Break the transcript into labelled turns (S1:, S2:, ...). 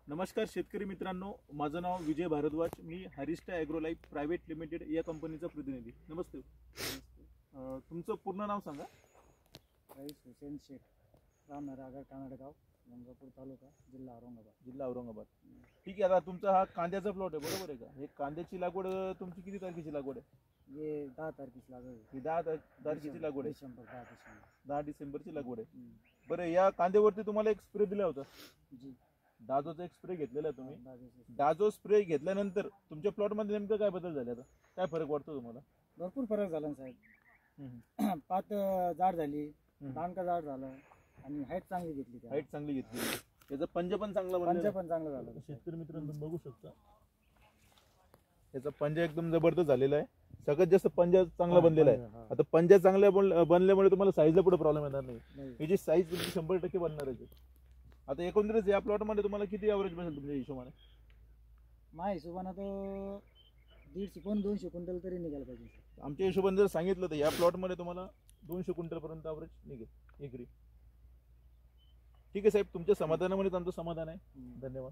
S1: नमस्कार शेतकरी मित्रांनो, माझं नाव विजय भारद्वाज. मी हरिष्ठा ॲग्रोलाईफ प्रायव्हेट लिमिटेड या कंपनीचा प्रतिनिधी. नमस्ते. तुमचं पूर्ण नाव सांगा.
S2: रईस हुसेन शेख, राहणार आगर कानडगाव, गंगापूर तालुका, जिल्हा औरंगाबाद.
S1: जिल्हा औरंगाबाद. ठीक आहे. आता तुमचा हा कांद्याचा प्लॉट आहे, बरोबर आहे का? हे कांद्याची लागवड तुमची किती तारखेची लागवड आहे?
S2: ये 10 तारखेची लागवड आहे.
S1: ही 10 तारखेची लागवड आहे.
S2: डिसेंबर 10 डिसेंबर.
S1: 10 डिसेंबरची लागवड आहे. बरं, या कांद्यावरती तुम्हाला एक स्प्रे दिला होता,
S2: जी
S1: डाझोचा एक स्प्रे घेतलेला आहे तुम्ही.
S2: 10 दिवसाची.
S1: डाझो स्प्रे घेतल्यानंतर तुमच्या प्लॉटमध्ये नेमकं काय बदल झाले? आता काय फरक वाटतो तुम्हाला?
S2: भरपूर फरक झाला ना साहेब. पात जाड झाली, दांडका जाड झालं आणि हाईट चांगली घेतली.
S1: हाईट चांगली घेतली, याचा पंजा पण चांगला
S2: पंजा
S1: बनला.
S2: पण चांगलं झालं.
S1: शेतकरी मित्रांनो तुम्ही बघू शकता, याचा पंजा एकदम जबरदस्त झालेला आहे. सगळ्यात जास्त पंजा चांगला बनलेला आहे. आता पंजा चांगल्या बनल्यामुळे तुम्हाला साईजला पुढे प्रॉब्लेम येणार नाही. याची साईज तुमची 100% बनणार आहे. आता एकंदरीत या प्लॉट मध्ये तुम्हाला किती ॲव्हरेज बसेल तुमच्या हिशोबाने?
S2: माझ्या हिशोबानं तो 150 पण 200 क्विंटल तरी निघायला पाहिजे.
S1: आमच्या हिशोबाने जर सांगितलं तर या प्लॉट मध्ये तुम्हाला 200 क्विंटल पर्यंत ॲव्हरेज निघेल एकरी. ठीक आहे साहेब, तुमच्या समाधानामुळेच आमचं समाधान आहे. धन्यवाद.